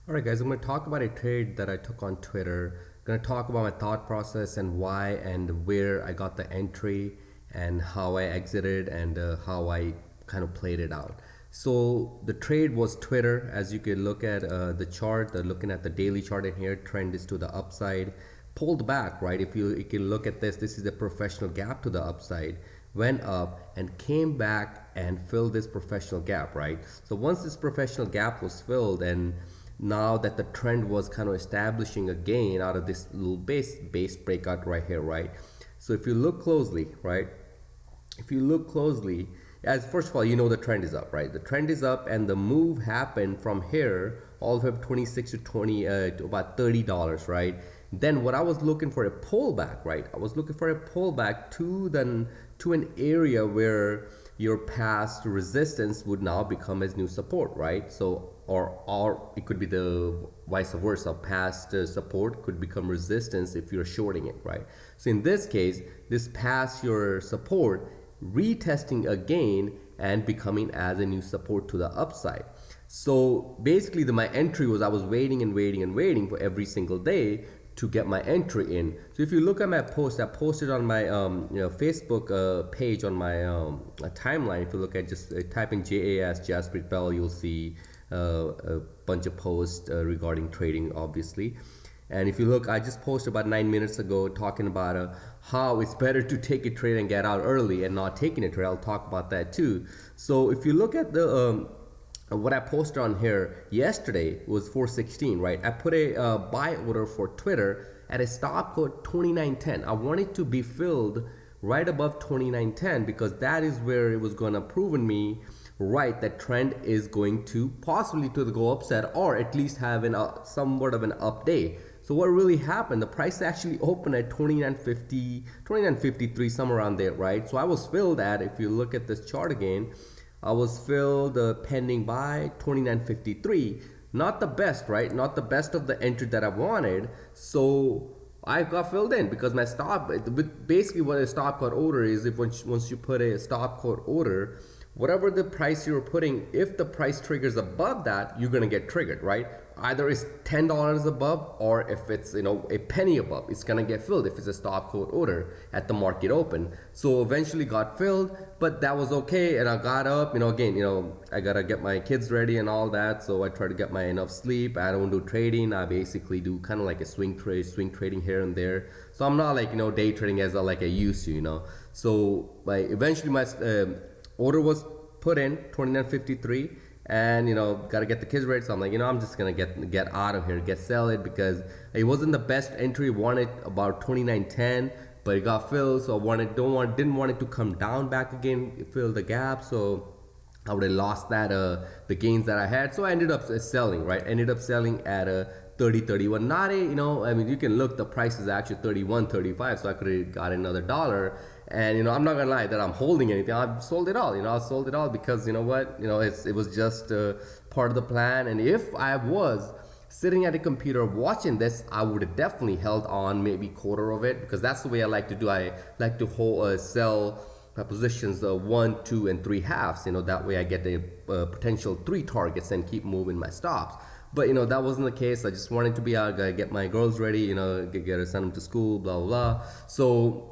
All right, guys, I'm going to talk about a trade that I took on Twitter. I'm going to talk about my thought process and why and where I got the entry and how I exited and how I kind of played it out. So the trade was Twitter. As you can look at the chart, looking at the daily chart in here, trend is to the upside, pulled back, right? If you can look at this is the professional gap to the upside, went up and came back and filled this professional gap, right? So once this professional gap was filled, and now that the trend was kind of establishing a gain out of this little base breakout right here, right? So if you look closely, right, if you look closely, as first of all, you know the trend is up, right? The trend is up, and the move happened from here all the way up 26 to 20 to about $30, right? Then what I was looking for a pullback, right? I was looking for a pullback to an area where your past resistance would now become as new support, right? So or it could be the vice versa. Past support could become resistance if you're shorting it, right? So in this case, this past your support retesting again and becoming as a new support to the upside. So basically my entry was, I was waiting and waiting and waiting for every single day to get my entry in. So if you look at my post, I posted on my Facebook page on my timeline. If you look at just type in JAS Jaspreet Bell, you'll see a bunch of posts regarding trading, obviously. And if you look, I just posted about 9 minutes ago talking about how it's better to take a trade and get out early and not taking a trade. I'll talk about that too. So if you look at the what I posted on here yesterday was 416, right? I put a buy order for Twitter at a stop code 2910. I want it to be filled right above 2910 because that is where it was going to prove in me right that trend is going to possibly to the go upside, or at least have an somewhat of an up day. So what really happened, the price actually opened at 2950, 2953, somewhere around there, right? So I was filled at, if you look at this chart again, I was filled pending by 2953. Not the best, right? Not the best of the entry that I wanted. So I got filled in because my stop, basically what a stop code order is, if once you put a stop code order, whatever the price you're putting, if the price triggers above that, you're gonna get triggered, right? Either it's $10 above, or if it's a penny above, it's gonna get filled if it's a stop code order at the market open. So eventually got filled, but that was okay, and I got up. Again, I gotta get my kids ready and all that, so I try to get my enough sleep. I don't do trading. I basically do kind of like a swing trading here and there. So I'm not like day trading as like I used to. So like eventually my order was put in 2953, and gotta get the kids ready. So I'm like, I'm just gonna get out of here, sell it, because it wasn't the best entry. Wanted about 2910, but it got filled, so I didn't want it to come down back again, fill the gap. So I would have lost that the gains that I had. So I ended up selling, right? Ended up selling at a 30.31. Not a, I mean, you can look, the price is actually 31.35, so I could have got another dollar. And I'm not gonna lie that I'm holding anything. I've sold it all. I sold it all because it was just part of the plan. And if I was sitting at a computer watching this, I would have definitely held on maybe quarter of it, because that's the way I like to do. I like to hold sell my positions 1, 2, and 3 halves. That way I get the potential 3 targets and keep moving my stops. But that wasn't the case. I just wanted to be out, get my girls ready, get her, send them to school, blah blah blah. So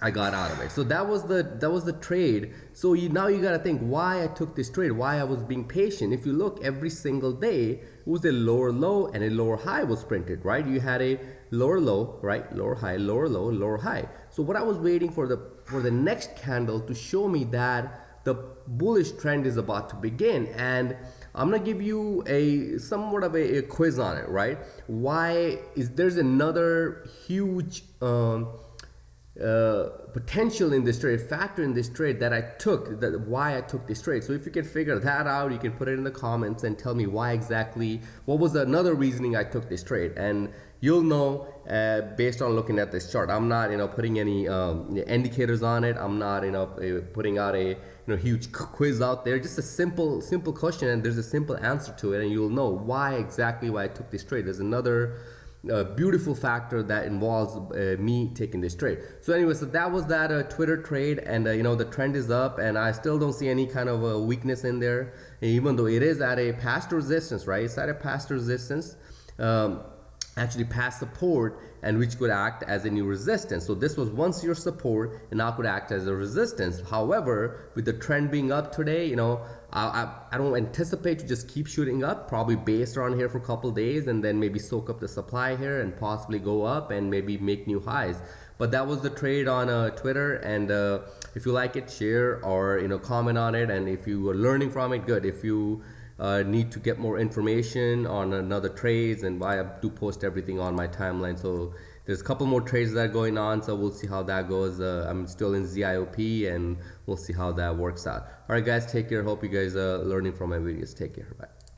I got out of it. So that was the trade. So now you gotta think why I took this trade, why I was being patient. If you look, every single day it was a lower low and a lower high was printed, right? You had a lower low, right? Lower high, lower low, lower high. So what I was waiting for the next candle to show me that the bullish trend is about to begin. And I'm gonna give you a somewhat of a quiz on it, right? Why is there's another huge potential in this trade, factor in this trade that I took, why I took this trade. So if you can figure that out, you can put it in the comments and tell me why exactly, what was another reasoning I took this trade. And you'll know based on looking at this chart. I'm not putting any indicators on it. I'm not putting out a huge quiz out there. Just a simple question, and there's a simple answer to it, and you'll know why exactly I took this trade. There's another beautiful factor that involves me taking this trade. So anyway, so that was that Twitter trade, and the trend is up, and I still don't see any kind of weakness in there, even though it is at a past resistance, right? It's at a past resistance. Actually past support, and which could act as a new resistance. So this was once your support and now could act as a resistance. However, with the trend being up today, I don't anticipate to just keep shooting up, probably based around here for a couple days and then maybe soak up the supply here and possibly go up and maybe make new highs. But that was the trade on Twitter, and if you like it, share or comment on it, and if you are learning from it, good. If you need to get more information on another trades, and I do post everything on my timeline. So there's a couple more trades that are going on, so we'll see how that goes. I'm still in ZIOP, and we'll see how that works out. All right, guys, take care. Hope you guys are learning from my videos. Take care. Bye.